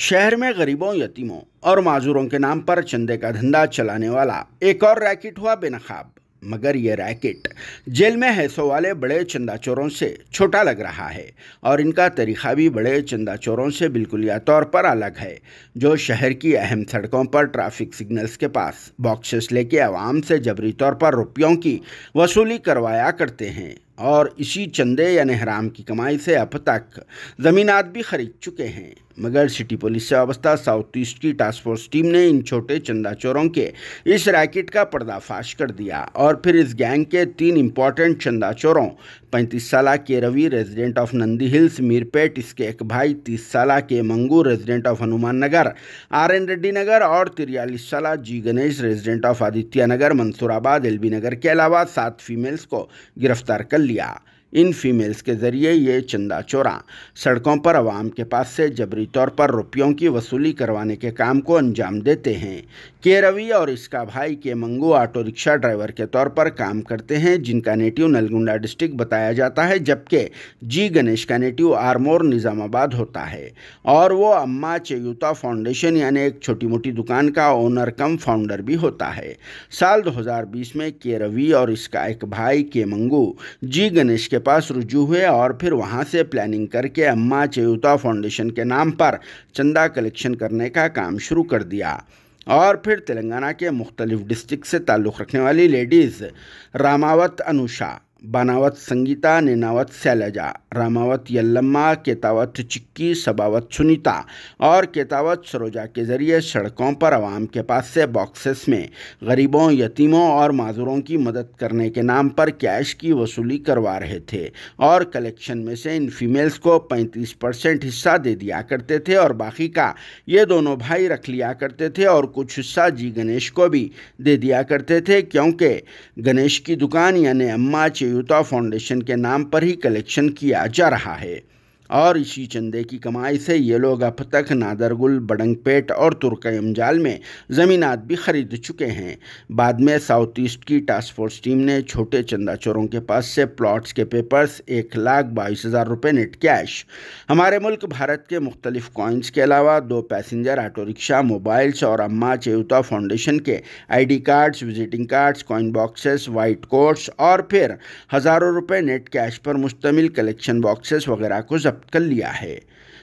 शहर में गरीबों, यतीमों और माजूरों के नाम पर चंदे का धंधा चलाने वाला एक और रैकेट हुआ बेनकाब। मगर ये रैकेट जेल में हैसों वाले बड़े चंदा चोरों से छोटा लग रहा है और इनका तरीका भी बड़े चंदा चोरों से बिल्कुलिया तौर पर अलग है, जो शहर की अहम सड़कों पर ट्रैफिक सिग्नल्स के पास बॉक्सेस लेके आवाम से जबरी तौर पर रुपयों की वसूली करवाया करते हैं और इसी चंदे यानी हराम की कमाई से अब तक ज़मीनात भी खरीद चुके हैं। मगर सिटी पुलिस से वाबस्ता साउथ ईस्ट की टास्क फोर्स टीम ने इन छोटे चंदा चोरों के इस रैकेट का पर्दाफाश कर दिया और फिर इस गैंग के 3 इम्पॉर्टेंट चंदा चोरों 35 साल के Ravi resident of Nandi hills Meerpet, इसके एक भाई 30 साल के Mangu resident of Hanuman Nagar RN Reddy Nagar और 43 साल G Ganesh resident of Aditya Nagar Mansoorabad LB Nagar के अलावा 7 फीमेल्स को गिरफ्तार कर लिया। इन फीमेल्स के जरिए ये चंदा चोरा सड़कों पर आवाम के पास से जबरी तौर पर रुपयों की वसूली करवाने के काम को अंजाम देते हैं। के रवि और इसका भाई के मंगू ऑटो रिक्शा ड्राइवर के तौर पर काम करते हैं, जिनका नेटिव नलगुंडा डिस्ट्रिक्ट बताया जाता है, जबकि जी गणेश का नेटिव आरमोर निज़ामाबाद होता है और वो अम्मा चयूता फाउंडेशन यानी एक छोटी मोटी दुकान का ओनर कम फाउंडर भी होता है। साल 2020 में के रवि और इसका एक भाई के मंगू जी गणेश के पास रुजू हुए और फिर वहां से प्लानिंग करके अम्मा चयूता फाउंडेशन के नाम पर चंदा कलेक्शन करने का काम शुरू कर दिया और फिर तेलंगाना के मुख्तलिफ डिस्ट्रिक्ट से ताल्लुक़ रखने वाली लेडीज़ रामावत अनुषा, बानावत संगीता, नेनावत शैलजा, रामावत यल्लम्मा, केतावत चिक्की, सबावत सुनीता और केतावत सरोजा के ज़रिए सड़कों पर आवाम के पास से बॉक्सेस में गरीबों, यतीमों और माजूरों की मदद करने के नाम पर कैश की वसूली करवा रहे थे और कलेक्शन में से इन फीमेल्स को 35% हिस्सा दे दिया करते थे और बाकी का ये दोनों भाई रख लिया करते थे और कुछ हिस्सा जी गणेश को भी दे दिया करते थे, क्योंकि गणेश की दुकान यानी अम्मा चयूता फाउंडेशन के नाम पर ही कलेक्शन किया जा रहा है। और इसी चंदे की कमाई से ये लोग अब तक नादरगुल, बडंगपेट और तुर्कयमजाल में ज़मीनात भी खरीद चुके हैं। बाद में साउथ ईस्ट की टास्क फोर्स टीम ने छोटे चंदा चोरों के पास से प्लॉट्स के पेपर्स, 1,22,000 रुपये नेट कैश, हमारे मुल्क भारत के मुख्तलिफ कॉइन्स के अलावा 2 पैसेंजर ऑटो रिक्शा, मोबाइल्स और अम्मा चयूता फाउंडेशन के ID cards, visiting cards, coin boxes, white quotes और फिर हज़ारों रुपये नेट कैश पर मुश्तमिल कलेक्शन बॉक्सेस वगैरह को जब्त कर लिया है।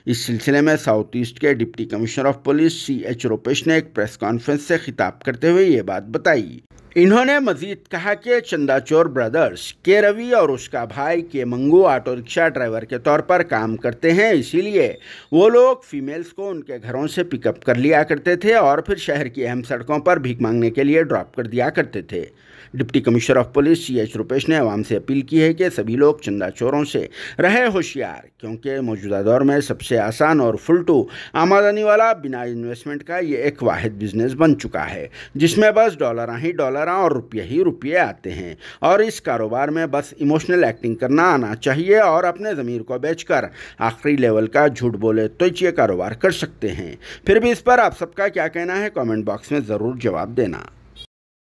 इस सिलसिले में साउथ ईस्ट के deputy commissioner of police CH Rupesh ने एक प्रेस कॉन्फ्रेंस से खिताब करते हुए ये बात बताई। इन्होंने मजीद कहा कि चंदा चोर ब्रदर्स के रवि और उसका भाई के मंगू ऑटो रिक्शा ड्राइवर के तौर पर काम करते हैं, इसीलिए वो लोग फीमेल्स को उनके घरों से पिकअप कर लिया करते थे और फिर शहर की अहम सड़कों पर भीख मांगने के लिए ड्रॉप कर दिया करते थे। Deputy commissioner of police CH Rupesh ने आवाम से अपील की है कि सभी लोग चंदा चोरों से रहे होशियार, क्योंकि मौजूदा दौर में सबसे आसान और फुलटू आमदनी वाला बिना इन्वेस्टमेंट का ये एक वाहिद बिजनेस बन चुका है, जिसमें बस डॉलर ही डॉलर और रुपये ही रुपये आते हैं और इस कारोबार में बस इमोशनल एक्टिंग करना आना चाहिए और अपने ज़मीर को बेचकर आखिरी लेवल का झूठ बोले तो ये कारोबार कर सकते हैं। फिर भी इस पर आप सबका क्या कहना है, कमेंट बॉक्स में ज़रूर जवाब देना।